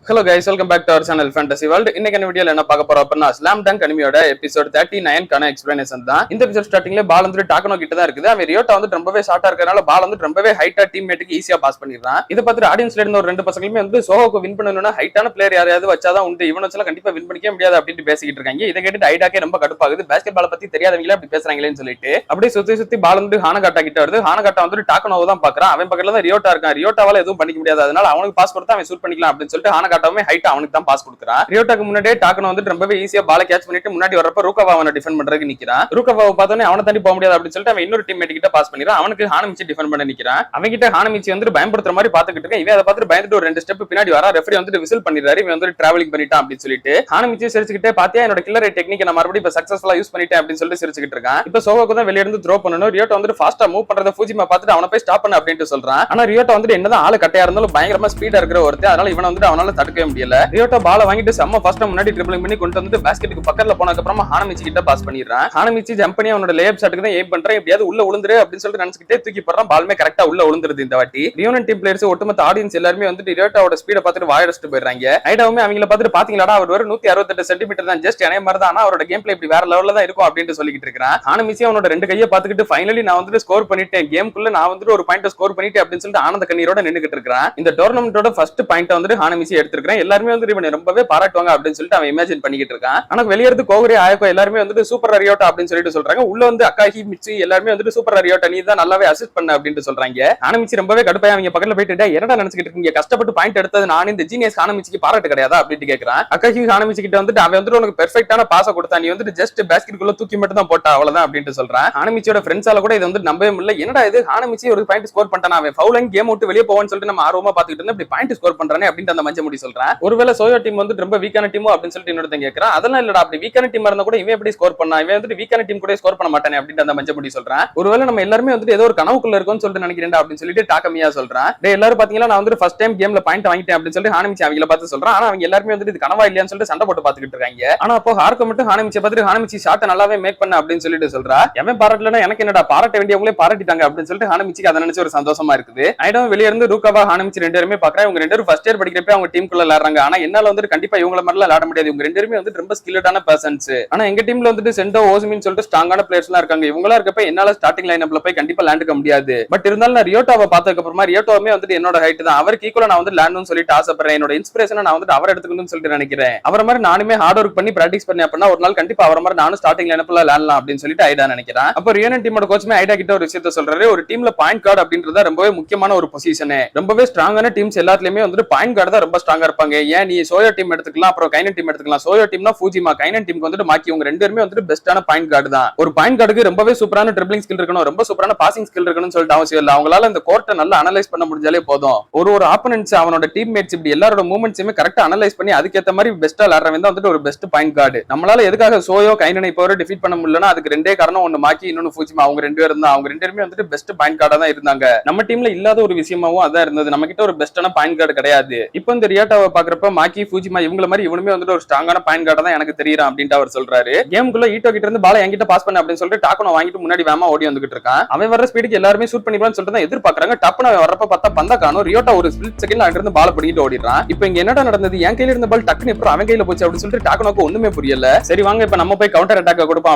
Hello guys, welcome back to our channel Fantasy World. இன்னைக்கு இந்த வீடியோல என்ன பார்க்க போறோம் அப்படின்னா ஸ்லாம் டங்க் அனிமியோட எபிசோட் 39 கான எக்ஸ்பிளனேஷன் தான். இந்த எபிசோட் ஸ்டார்டிங்ல பால் வந்து டாக்கனோ கிட்ட தான் இருக்குது. அவன் ரியோட்டா வந்து ரொம்பவே ஷார்ட்டா இருக்கறனால பால் வந்து ரொம்பவே ஹைட்டா டீம்மேட்டுக்கு ஈஸியா பாஸ் பண்ணிடுறான். இத பார்த்து ஆடியன்ஸ்ல இருந்த ஒரு ரெண்டு பசங்களுமே வந்து சோஹோக்கு வின் பண்ணனும்னா ஹைட்டான பிளேயர் யாரையாவது வச்சாதான் உண்டு, இவன வச்சா கண்டிப்பா வின் பண்ணிக்க முடியாது அப்படினு பேசிக்கிட்டு இருக்காங்க. இத கேட்டு ஐடாக்கே ரொம்ப கடுப்பாகுது. பாஸ்கெட் பால் பத்தி தெரியாதவங்களே அப்படி பேசுறாங்களேன்னு சொல்லிட்டு அப்படியே சுத்தி சுத்தி பால் வந்து ஹானகாட்டா கிட்ட வருது. ஹானகாட்டா வந்து டாக்கனோவை தான் பாக்குறான். அவன் பக்கத்துல தான் ரியோட்டா இருக்கான். ரியோட்டாவால எதுவும் பண்ணிக்க முடியாது, அதனால அவனுக்கு பாஸ் கொடுத்தா அவன் ஷூட் பண்ணிக்கலாம் அப்படின்னு சொல்லிட்டு ஹானகாட்டாவே ஹைட்டா அவனுக்கு தான் பாஸ் கொடுக்குறான். ரியோட்டாக்கு முன்னாடியே டாக்கனோ வந்து ரொம்பவே ஈஸியா பால கேட்ச் பண்ணிட்டு முன்னாடி வரப்ப ரூகாவா அவனை டிஃபெண்ட் பண்றதுக்கு நிக்கிறான். ரூகாவாவை பார்த்தோன்னே அவனை தாண்டி போக முடியாது அப்படின்னு சொல்லிட்டு அவன் இன்னொரு டீம்மேட் கிட்ட பாஸ் பண்ணிடுறான். அவனுக்கு ஹானமிச்சி டிஃபெண்ட் பண்ண நிக்கிறான். அவன் கிட்ட ஹானமிச்சி வந்து பயன்படுத்துற மாதிரி பாத்துக்கிட்டு இருக்கேன். இவன் அதை பார்த்துட்டு பயந்துட்டு ஒரு ரெண்டு ஸ்டெப் பின்னாடி வரா. ரெஃபரி வந்து விசில் பண்ணிடுறாரு. இவன் வந்து டிராவலிங் பண்ணிட்டான் அப்படின்னு சொல்லிட்டு ஹானமிச்சி சிரிச்சுக்கிட்டே பாத்தியா என்னோட கில்லர் டெக்னிக் நான் மறுபடியும் இப்ப சக்சஸ்ஃபுல்லா யூஸ் பண்ணிட்டேன் அப்படின்னு சொல்லிட்டு சிரிச்சுக்கிட்டு இருக்கான். இப்ப சோகோக்கு தான் வெளிய இருந்து த்ரோ பண்ணனும். ரியோட்டா வந்து ஃபாஸ்டா மூவ் பண்றத ஃபூஜிமா பார்த்துட்டு அவனை போய் ஸ்டாப் பண்ணு அப்படினு சொல்றான். ஆனா ரியோட்டா வந்து என்னதான் ஆளு கட்டையா இருந்தாலும் பயங்கரமா ஸ்பீடா இருக்கிற ஒருத்தன், அதனால இவனை வந்து அவனால தடுக்கவே முடியல. ரியோட்டா பால வாங்கிட்டு செம்ம ஃபாஸ்டா முன்னாடி ட்ரிபிளிங் பண்ணி கொண்டு வந்து பாஸ்கெட்டுக்கு பக்கத்துல போனதுக்கு அப்புறமா ஹானமிச்சி கிட்ட பாஸ் பண்ணிடுறான். ஹானமிச்சி ஜம்ப் பண்ணி அவனோட லேஅப் ஷாட்டுக்கு தான் எய்ம் பண்றான். எப்படியாவது உள்ள விழுந்துரு அப்படின்னு சொல்லிட்டு நினைச்சிட்டே தூக்கி போடுறான். பால்மே கரெக்டா உள்ள விழுந்துருது. இந்த வாட்டி ரியோனன் டீம் பிளேயர்ஸ் ஒட்டுமொத்த ஆடியன்ஸ் எல்லாரும் வந்து ரியோட்டாவோட ஸ்பீட பார்த்துட்டு வாயடிச்சிட்டு போயிடுறாங்க. ஐடாவுமே அவங்கள பார்த்துட்டு பாத்தீங்களாடா அவர் ஒரு 168 சென்டிமீட்டர் தான், ஜஸ்ட் என்னைய மாதிரி தான், ஆனா அவரோட கேம் பிளே இப்படி வேற லெவல்ல தான் இருக்கும் அப்படின்னு சொல்லிட்டு இருக்கான். ஹானமிச்சி அவனோட ரெண்டு கையை பார்த்துக்கிட்டு ஃபைனலி நான் வந்து ஸ்கோர் பண்ணிட்டேன், கேம்குள்ள நான் வந்து ஒரு பாயிண்ட் ஸ்கோர் பண்ணிட்டேன் அப்படின்னு சொல்லிட்டு ஆனந்த கண்ணீரோட நின்னுகிட்டு இருக்கான். இந்த டோர்னமெண்டோட ஃபர்ஸ்ட் பாயிண்ட் வந்து ஹானமிச்சி எடுத்துருக்கேன். எல்லாருமே வந்து இவனை ரொம்பவே பாராட்டுவாங்க அப்படின்னு சொல்லிட்டு அவன் இமேஜின் பண்ணிக்கிட்டு இருக்கான். ஆனா வெளிய இருந்து கோகுரி ஆயக்கோ எல்லாருமே வந்து சூப்பர் ரியோட்டா அப்படின்னு சொல்லிட்டு சொல்றாங்க. உள்ள வந்து அக்காஹி மிச்சி எல்லாருமே வந்து சூப்பர் ரியோட்டா நீ தான் நல்லாவே அசிஸ்ட் பண்ண அப்படின்னு சொல்றாங்க. ஹானமிச்சி ரொம்பவே கடுப்பாய் அவங்க பக்கத்துல போயிட்டு என்னடா நினைச்சிட்டு இருக்கீங்க, கஷ்டப்பட்டு பாயிண்ட் எடுத்தது நான், இந்த ஜீனியஸ் ஹானமிச்சிக்கு பாராட்டு கிடையாதா அப்படின்னு கேக்குறான். அக்காஹி ஹானமிச்சி கிட்ட வந்து அவன் வந்து உனக்கு பெர்ஃபெக்ட்டான பாஸ கொடுத்தா, நீ வந்து ஜஸ்ட் பாஸ்கெட்டுக்குள்ள தூக்கி மட்டும் தான் போட்டா அவ்வளவுதான் அப்படின்னு சொல்றான். ஹானமிச்சியோட ஃப்ரெண்ட்ஸால கூட இது வந்து நம்பவே முடியல. என்னடா இது ஹானமிச்சி ஒரு பாயிண்ட் ஸ்கோர் பண்ணிட்டான், அவன் ஃபவுல் லைன் கேம் விட்டு வெளிய போவான்னு சொல்லிட்டு நம்ம ஆர்வமா பாத்துக்கிட்டு இருந்தா இப்படி பாயிண்ட் ஸ்கோர் பண்றானே அப்படின்னு அந்த மஞ்ச முடி சொல்றான். ஒருவேளை சோயோ டீம் வந்து ரொம்ப வீக்கான டீமோ அப்படின்னு சொல்லிட்டு இன்னொருத்தன் கேக்குறான். அதெல்லாம் இல்லடா, அப்படி வீக்கான டீம் இருந்தா கூட இவன் எப்படி ஸ்கோர் பண்ணா, இவன் வந்து வீக்கான டீம் கூட ஸ்கோர் பண்ண மாட்டானே அப்படின்னு அந்த மஞ்ச முடி சொல்றான். ஒருவேளை நம்ம எல்லாருமே வந்து ஏதோ ஒரு கனவுக்குள்ள இருக்கோம்னு சொல்லிட்டு நினைக்கிறேன் அப்படின்னு சொல்லிட்டு டாக்கமியா சொல்றான். டேய் எல்லாரும் பாத்தீங்களா நான் வந்து ஃபர்ஸ்ட் டைம் கேம்ல பாயிண்ட் வாங்கிட்டேன் அப்படின்னு சொல்லிட்டு ஹானமிச்சி அவங்கள பார்த்து சொல்றான். ஆனா அவங்க எல்லாருமே வந்து இது கனவா இல்லையான்னு சொல்லிட்டு சண்டை போட்டு பாத்துக்கிட்டு இருக்காங்க. ஆனா அப்போ ஹார்க்கோ மட்டும் ஹானமிச்சி பார்த்துட்டு ஹானமிச்சி ஷாட் நல்லாவே மேக் பண்ண அப்படின்னு சொல்லிட்டு சொல்றா. எவன் பாராட்டலனா எனக்கு என்னடா, பாராட்ட வேண்டியவங்களே பாராட்டிட்டாங்க அப்படின்னு சொல்லிட்டு ஹானமிச்சிக்கு அதை நினைச்சு ஒரு சந்தோஷமா இருக்குது. ஐடம் வெளிய இருந்து ரூகாவா ஹானமிச்சி ரெண்டு பேருமே பாக்குறேன். இவங்க ரெண்டு பேரும் ஃபர்ஸ்ட் இயர் படிக்கிறப்ப அவங்க டீமுக்குள்ள விளையாடுறாங்க. ஆனா என்னால வந்து கண்டிப்பா இவங்கள மாதிரிலாம் விளையாட முடியாது. இவங்க ரெண்டு பேருமே வந்து ரொம்ப ஸ்கில்டான பர்சன்ஸ். ஆனா எங்க டீம்ல வந்துட்டு சென்டோ ஓசுமின்னு சொல்லிட்டு ஸ்ட்ராங்கான பிளேயர்ஸ் எல்லாம் இருக்காங்க. இவங்களா இருக்கப்ப என்னால ஸ்டார்டிங் லைனப்ல போய் கண்டிப்பா லேண்டுக்க முடியாது. பட் இருந்தாலும் நான் ரியோட்டாவை பார்த்ததுக்கு அப்புறமா ரியோட்டாவுமே வந்துட்டு என்னோட ஹைட் தான், அவருக்கு ஈக்குவலா நான் வந்து லேண்டணும்னு சொல்லிட்டு ஆசைப்படுறேன். என்னோட இன்ஸ்பிரேஷனை நான் வந்து அவர் எடுத்துக்கணும்னு சொல்லிட்டு நினைக்கிறேன். அவரை மாதிரி நானுமே ஹார்ட் ஒர்க் பண்ணி பிராக்டிஸ் பண்ணி அப்படின்னா ஒரு நாள் கண்டிப்பா அவரை மாதிரி நானும் ஸ்டார்டிங் லைனப்ல லேண்டலாம் அப்படின்னு சொல்லிட்டு ஐடா நினைக்கிறேன். அப்போ ரியோனன் டீமோட கோச்சுமே ஐடா கிட்ட ஒரு விஷயத்த சொல்றாரு. ஒரு டீம்ல பாயிண்ட் கார்டு அப்படின்றத ரொம்பவே முக்கியமான ஒரு பொசிஷன். ரொம்பவே ஸ்ட்ராங்கான டீம்ஸ் எல்லாத்துலயுமே வந்து பாயிண்ட் கார்டு தான் ரொம்ப ஸ்ட்ராங்கா இருப்பாங்க. ஏன் நீ சோயோ டீம் எடுத்துக்கலாம், அப்புறம் கைனன் டீம் எடுத்துக்கலாம். சோயோ டீம்னா ஃபூஜிமா, கைனன் டீமுக்கு வந்து மாக்கி, இவங்க ரெண்டு பேருமே வந்து பெஸ்டான பாயிண்ட் கார்டு தான். ஒரு பாயிண்ட் கார்டுக்கு ரொம்பவே சூப்பரான ட்ரிபிளிங் ஸ்கில் இருக்கணும், ரொம்ப சூப்பரான பாசிங் ஸ்கில் இருக்கணும்னு சொல்லிட்டு அவசியம் இல்ல. அவங்களால இந்த கோர்ட்டை நல்லா அனலைஸ் பண்ண முடிஞ்சாலே போதும். ஒரு ஆப்போனன்ட்ஸ் அவனோட டீம்மேட்ஸ் இப்படி எல்லாரோட மூவ்மெண்ட்ஸுமே கரெக்டா அனலைஸ் பண்ணி அதுக்கேற்ற மாதிரி பெஸ்டா விளையாடுறவன் தான் வந்து ஒரு பெஸ்ட் பாயிண்ட் கார்டு. நம்மளால எதுக்காக சோயோ கைனனை இப்போ டிஃபீட் பண்ண முடியலன்னா அதுக்கு ரெண்டே காரணம், ஒன்னு மாக்கி இன்னொன்னு ஃபூஜிமா. அவங்க ரெண்டு பேரும் தான், அவங்க ரெண்டு பேருமே வந்துட்டு பெஸ்ட் பாயிண்ட் கார்டா தான் இருந்தாங்க. நம்ம டீம்ல இல்லாத ஒரு விஷயமாவும் அதான் இருந்தது. நம்ம கிட்ட ஒரு பெஸ்டான பாயிண்ட் கார்டு கிடையாது. இப்போ இந்த ரியோட்டாவை பாக்குறப்ப மாக்கி ஃபூஜிமா இவங்கள மாதிரி இவனுமே வந்துட்டு ஒரு ஸ்ட்ராங்கான பாயிண்ட் கார்டா தான் எனக்கு தெரியும் அப்படின்ட்டு அவர் சொல்றாரு. கேமுக்குள்ள ஈட்டோ கிட்ட இருந்து பால என்கிட்ட பாஸ் பண்ண அப்படின்னு சொல்லிட்டு டாக்கனோ வாங்கிட்டு முன்னாடி வேமா ஓடி வந்துகிட்டு இருக்கான். அவன் வர ஸ்பீடுக்கு எல்லாருமே ஷூட் பண்ணிப்பான்னு சொல்லிட்டு தான் எதிர்பார்க்கறாங்க. டப்புன்னு அவன் வரப்ப பார்த்தா பந்தா காணோம். ரியோட்டா ஒரு ஸ்பிளிட் செகண்ட்ல அங்க இருந்து பால பிடிக்கிட்டு ஓடிறான். இப்போ இங்க என்னடா நடந்தது, என் கையில இருந்த பால் டக்குன்னு எப்படி அவன் கையில போச்சு அப்படின்னு சொல்லிட்டு டாக்கனோக்கு ஒண்ணுமே புரியல. சரி வாங்க இப்ப நம்ம போய் கவுண்டர் அட்டாக் கொடுப்போம்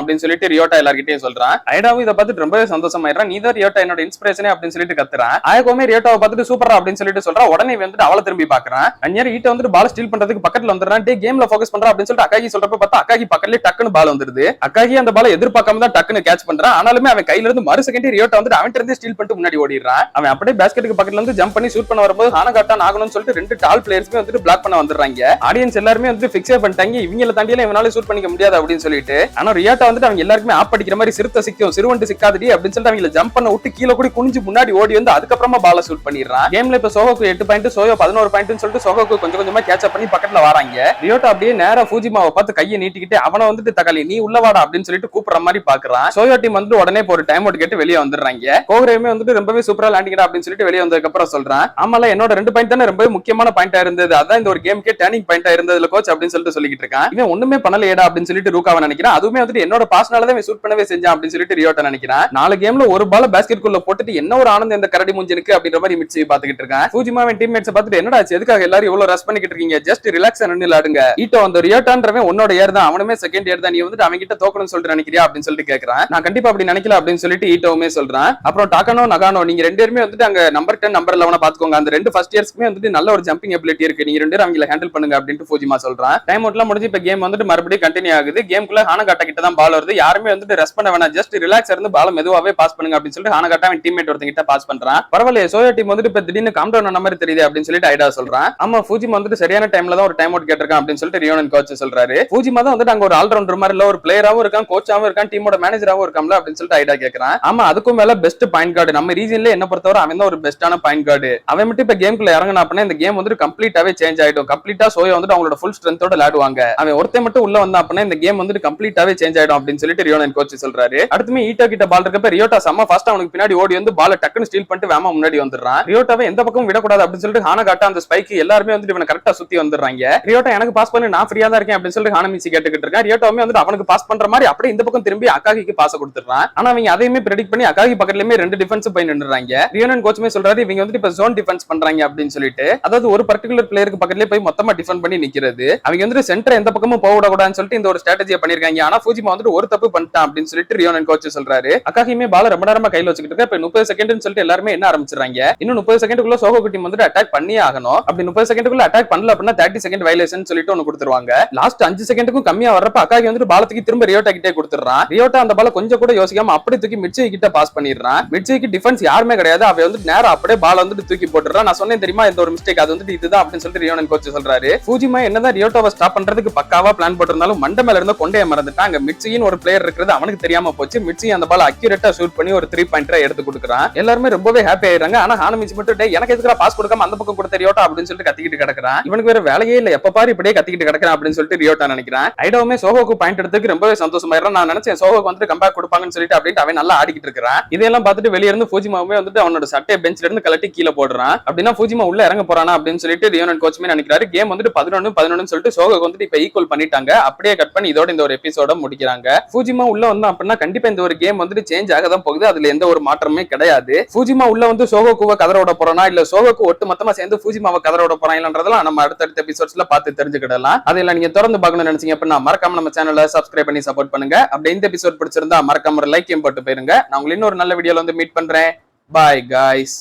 அப்படின்னு சொல்லிட்டு ரியோட்டா எல்லார்கிட்டயும் சொல்றான். ஐடாவும் இதை பார்த்துட்டு ரொம்பவே சந்தோஷமாயிடுறான். நீ தான் ரியோட்டா என்னோட இன்ஸ்பிரேஷனே அப்படின்னு சொல்லிட்டு கத்துறான். ஆயக்கோமே ரியோட்டாவை பார்த்துட்டு சூப்பரா அப்படின்னு சொல்லிட்டு சொல்றான். உடனே வந்துட்டு அவளை திரும்பி பாக்குறான். அந்நேரம் ஈட்ட வந்துட்டு பால் ஸ்டீல் பண்றதுக்கு பக்கத்துல வந்துடுறான். டே கேம்ல ஃபோக்கஸ் பண்றா அப்படின்னு சொல்லிட்டு அக்காகி சொல்றப்ப பார்த்தா அக்காகி பக்கத்துல டக்குன்னு பால் வந்துருது. அக்காகி அந்த பாலை எதிர்பார்க்காம தான் டக்குன்னு கேட்ச் பண்றான். ஆனாலுமே அவன் கையில இருந்து மறு செகண்ட் ரியோட்டா வந்து அவன் இருந்து ஸ்டீல் பண்ணிட்டு முன்னாடி ஓடிடுறான். அவன் அப்படியே பாஸ்கெட்டுக்கு பக்கத்துல இருந்து ஜம்ப் பண்ணி ஷூட் பண்ண வரும்போது ஹானகாட்டா ஆகணும்னு சொல்லிட்டு ரெண்டு டால் பிளேயர்ஸ்மே வந்து பிளாக் பண்ண வந்துடுறாங்க. ஆடியன்ஸ் எல்லாருமே வந்து ஃபிக்ஸே பண்ணிட்டாங்க, இவங்கள தாண்டியெல்லாம் இவனால ஷூட் பண்ணிக்க முடியாது அப்படின்னு சொல்லிட்டு. ஆனா ரியோட்டா வந்துட்டு அவங்க எல்லாருமே ஆப் அடிக்கிற மாதிரி சிறுத்தை சிக்கும் சிறுவண்டு சிக்காதடி அப்படின்னு சொல்லிட்டு அவங்கள ஜம்ப் பண்ண விட்டு கீழே கூட குனிஞ்சு முன்னாடி ஓடி வந்து அதுக்கப்புறமா பால ஷூட் பண்ணிடுறான். கேம்ல இப்ப சோஹோக்கு 8 பாயிண்ட், சோயோ 11 பாயிண்ட் சொல்லிட்டு சோஹோக்கு கொஞ்சம் கொஞ்சமா கேட்ச் அப் பண்ணி பக்கத்துல வராங்க. ரியோட்டா அப்படியே நேரா ஃபூஜிமாவை பார்த்து கையை நீட்டிக்கிட்டு அவனை வந்துட்டு தக்காளி நீ உள்ளவாடா அப்படின்னு சொல்லிட்டு கூப்பிடுற மாதிரி பாக்குறான். சோயோ டீம் வந்து உடனே ஒரு டைம் அவுட் கேட்டு வெளியே வந்துடுறாங்க. கோகுரேமே வந்துட்டு ரொம்பவே சூப்பரா லேண்டிங்கடா அப்படின்னு சொல்லிட்டு வெளியே வந்ததுக்கு அப்புறம் சொல்றான். ஆமால என்னோட 2 பாயிண்ட் தானே ரொம்பவே முக்கியமான பாயிண்டா இருந்தது, அதான் இந்த ஒரு கேமுக்கே டர்னிங் பாயிண்டா இருந்ததுல கோச் அப்படின்னு சொல்லிட்டு சொல்லிட்டு இருக்கான். இவன் ஒண்ணுமே பண்ணலையேடா அப்படின்னு சொல்லிட்டு ரூகாவை நினைக்கிறான். அதுவுமே வந்துட்டு என்னோட பாஸ்னால தான் ஷூட் பண்ணவே செஞ்சான் அப்படின்னு சொல்லிட்டு ரியோட்டா நினைக்கிறான். 4 கேம்ல ஒரு பால் பாஸ்கெட் குள்ள போட்டுட்டு என்ன ஒரு ஆனந்தம் இந்த கரடி மூஞ்சினுக்கு அப்படின்ற மாதிரி மிட்சி பாத்துக்கிட்டு இருக்கான். ஃபூஜிமாவின் டீம்மேட்ஸ் பார்த்துட்டு என்னடா எதுக்காக எல்லாரும் அவ்வளவு ரஷ் பண்ணிக்கிட்டு இருக்கீங்க, ஜஸ்ட் ரிலாக்ஸ் நின்னு விளையாடுங்க. ஈட்டோ அந்த ரியோட்டான்றவன் உன்னோட ஏர் தான், அவனுமே செகண்ட் இயர் தான், நீ வந்துட்டு அவங்க கிட்ட தோக்கணும்னு சொல்லிட்டு நினைக்கிறியா அப்படின்னு சொல்லிட்டு கேக்குறான். நான் கண்டிப்பா அப்படி நினைக்கல அப்படின்னு சொல்லிட்டு ஈட்டோவுமே சொல்றான். அப்புறம் டாகனோ நகானோ நீங்க ரெண்டு பேருமே வந்துட்டு அங்க நம்பர் 10 நம்பர் 11 பாத்துக்கோங்க, அந்த ரெண்டு ஃபர்ஸ்ட் இயர்ஸ்க்குமே வந்துட்டு நல்ல ஒரு ஜம்பிங் எபிலிட்டி இருக்கு, நீங்க ரெண்டு பேரும் அவங்கள ஹேண்டில் பண்ணுங்க அப்படின்னு ஃபூஜிமா சொல்றான். டைம் அவுட்லாம் முடிஞ்சு இப்ப கேம் வந்துட்டு மறுபடியும் கண்டினியூ ஆகுது. கேம்குள்ள ஹானகாட்டா கிட்ட தான் பால் வருது, யாருமே வந்துட்டு ரெஸ்ட் பண்ண வேணாம், ஜஸ்ட் ரிலாக்ஸ் இருந்து பால் மெதுவாவே பாஸ் பண்ணுங்க அப்படின்னு சொல்லிட்டு ஹானகாட்டா அவன் டீம்மேட் ஒருத்தங்க கிட்ட பாஸ் பண்றான். பரவாயில்லையே சோயா டீம் வந்துட்டு இப்ப திடீர்னு காம் டவுன் ஆன மாதிரி தெரியுது அப்படின்னு சொல்லிட்டு ஐடா சொல்றான். ஆமா ஃபூஜிமா வந்துட்டு சரியான டைம்ல தான் ஒரு டைம் அவுட் கேட்டிருக்கான் அப்படின்னு சொல்லிட்டு ரியோனன் கோச் சொல்றாரு. ஃபூஜிமா தான் வந்துட்டு அங்க ஒரு ஆல்ரவுண்டர் மாதிரி இல்ல, ஒரு பிளேயராவும் இருக்கான், கோச்சாவும் இருக்கான், டீமோட மேனேஜராவும் இருக்காம்ல அப்படின்னு சொல்லிட்டு ஐடா கேக்குறான். ஆமா அதுக்கும் மேல பெஸ்ட் பாயிண்ட் கார்டு நம்ம ரீஜன்ல என்ன பொறுத்தவரை அவன் தான் ஒரு பெஸ்டான பாயிண்ட் கார்டு. அவன் மட்டும் இப்ப கேம்குள்ள இறங்கினா அப்படின்னா இந்த கேம் வந்துட்டு கம்ப்ளீட்டாவே சேஞ்ச் ஆயிடும். கம்ப்ளீட்டா சோயா வந்துட்டு அவங்களோட ஃபுல் ஸ்ட்ரென்த்தோட விளையாடுவாங்க. அவன் ஒருத்தன் மட்டும் உள்ள வந்தா அப்படின்னா இந்த கேம் வந்துட்டு கம்ப்ளீட்டாவே சேஞ்ச் ஆயிடும் அப்படின்னு சொல்லிட்டு ரியோனன் கோச் சொல்றாரு. அடுத்துமே ஈட்டோ கிட்ட பால் இருக்கப்ப ரியோட்டா செம்ம ஃபாஸ்டா அவனுக்கு பின்னாடி ஓடி வந்து பால் டக்குன்னு ஸ்டீல் பண்ணிட்டு வேமா முன்னாடி வந்துடுறான். ரியோட்டாவை எந்த பக்கம் விடக்கூடாது அப்படின்னு சொல்லிட்டு ஹானகாட்டா அந்த ஸ்பைக் எல்லாருமே வந்துட்டு இவனை கரெக்டா சுத்தி வந்துடுறாங்க. ரியோட்டா எனக்கு பாஸ் பண்ணி நான் ஃப்ரீயா தான் இருக்கேன் அப்படின்னு சொல்லிட்டு ஹானமிச்சி கேட்டுக்கிட்டு இருக்கான். ரியோட்டாவுமே வந்துட்டு அவனுக்கு பாஸ் பண்ற மாதிரி அப்படியே இந்த பக்கம் திரும்பி அகாகிக்கு பாஸ் கொடுத்துறான். ஆனா அவங்க அதையுமே பிரெடிக்ட் பண்ணி அகாகி பக்கத்துலயுமே ரெண்டு டிஃபென்ஸ் போய் நின்னுறாங்க. ரியோனன் கோச்சுமே சொல்றாரு இவங்க வந்துட்டு இப்ப ஜோன் டிஃபென்ஸ் பண்றாங்க அப்படின்னு சொல்லிட்டு, அதாவது ஒரு பர்டிகுலர் பிளேயருக்கு பக்கத்துலயே போய் மொத்தமா டிஃபெண்ட் பண்ணி நிக்கிறது. அவங்க வந்துட்டு சென்டர் எந்த பக்கமும் போக விடக்கூடாதுன்னு சொல்லிட்டு இந்த ஒரு ஸ்ட்ராட்டஜியை பண்ணிருக்காங்க. ஆனா ஃபூஜிமா வந்துட்டு ஒரு தப்பு பண்ணிட்டான் அப்படின்னு சொல்லிட்டு ரியோனன் கோச் சொல்றாரு. அகாகியுமே பால ரொம்ப நேரமா கையில வச்சுக்கிட்டு இருக்க. இப்ப 30 செகண்ட்னு சொல்லிட்டு எல்லாருமே என்ன ஆரம்பிச்சிடறாங்க. இன்னும் 30 செகண்டுக்குள்ள சோகோ டீம் வந்துட்டு அட்டாக் பண்ணியே ஆகணும். அப்படி 30 செகண்டுக்குள்ள அட்டாக் பண்ணல அப்படின்னா 30 செகண்ட் வயலேஷன் சொல்லிட்டு ஒன்னு கொடுத்துருவாங்க. லாஸ்ட் 5 செகண்டுக்கும் கம்மியா வரப்ப அகாகி வந்துட்டு பாலத்துக்கு திரும்ப ரியோட்டா கிட்டே கொடுத்துறான். ரியோட்டா அந்த பால கொஞ்சம் கூட யோசிக்காம அப்படி தூக்கி மிட்ஜி கிட்ட பாஸ் பண்ணிடுறான். மிட்ஜிக்கு டிஃபென்ஸ் யாருமே கிடையாது, அவ வந்துட்டு நேரா அப்படியே பால் வந்துட்டு தூக்கி போட்டுறான். நான் சொன்னேன் தெரியுமா இந்த ஒரு மிஸ்டேக், அது வந்துட்டு இதுதான் அப்படின்னு சொல்லிட்டு ரியோனன் கோச் சொல்றாரு. ஃபூஜிமா என்னதான் ரியோட்டாவை ஸ்டாப் பண்றதுக்கு பக்காவா பிளான் போட்டிருந்தாலும் மண்டை மேல இருந்த கொண்டைய மறந்துட்டான். அங்க மிட்ஜின்னு ஒரு பிளேயர் இருக்கிறது அவனுக்கு தெரியாம போச்சு. மிட்ஜி அந்த பால் அக்யூரேட்டா ஷூட் பண்ணி ஒரு 3 பாயிண்டரா எடுத்து கொடுக்குறான். எல்லாருமே ரொம்பவே ஹாப்பி ஆயிடுறாங்க. ஆனா ஹானமிச்சி மட்டும் எனக்கு எதுக்குடா பாஸ் கொடுக்காம அந்த பக்கம் கொடுத்த ரியோட்டா அப்படின்னு சொல்லிட்டு கத்திக்கிட்டு கிடக்குறான். இவனுக்கு வேற வேலையே இல்ல, எப்ப பாரு இப்படியே கத்திக்கிட்டு கிடக்குறான் அப்படின்னு சொல்லிட்டு ரியோட்டா நினைக்கிறான். ஐடாவுமே சோகோக்கு பாயிண்ட் எடுத்துக்கு ரொம்பவே சந்தோஷமாயிடுறான். நான் நினைச்சேன் சோகோக்கு வந்துட்டு கம்பேக் கொடுப்பாங்கன்னு சொல்லிட்டு அப்படின்ட்டு அவன் நல்லா ஆடிக்கிட்டு இருக்கான். இதெல்லாம் பார்த்துட்டு வெளிய இருந்து ஃபூஜிமாவுமே வந்துட்டு அவனோட சட்டையை பெஞ்ச்ல இருந்து கலட்டி கீழே போடுறான். அப்படின்னா ஃபூஜிமா உள்ள இறங்க போறானா அப்படின்னு சொல்லிட்டு ரியோனன் கோச்சுமே நினைக்கிறாரு. கேம் வந்துட்டு 11-11 சொல்லிட்டு சோகோக்கு வந்துட்டு இப்ப ஈக்குவல் பண்ணிட்டாங்க. அப்படியே கட் பண்ணி இதோட இந்த ஒரு எபிசோட முடிக்கிறாங்க. ஃபூஜிமா உள்ள வந்தா அப்படின்னா கண்டிப்பா இந்த ஒரு கேம் வந்துட்டு சேஞ்ச் ஆக தான் போகுது, அதுல எந்த ஒரு மாற்றமே கிடையாது. ஃபூஜிமா உள்ள வந்து சோகோக்குவ கதரோட போறானா இல்ல சோகோக்கு ஒட்டு மொத்தமா சேர்ந்து ஃபூஜிமாவை கதரோட போறாங்கன்றதெல்லாம் நம்ம அடுத்தடுத்த எபிசோட்ஸ்ல பார்த்து தெரிஞ்சுக்கிடலாம். அதெல்லாம் நீங்க தொடர்ந்து பார்க்கணும்னு நினைச்சீங்க அப்படின்னா மறக்காம நம்ம சேனலை சப்ஸ்கிரைப் பண்ணி சப்போர்ட் பண்ணுங்க. அப்படி இந்த எபிசோட் பிடிச்சிருந்தா மறக்காம ஒரு லைக்கையும் போட்டு போயிருங்க. நான் உங்களை இன்னொரு நல்ல வீடியோல வந்து மீட் பண்றேன். Bye guys.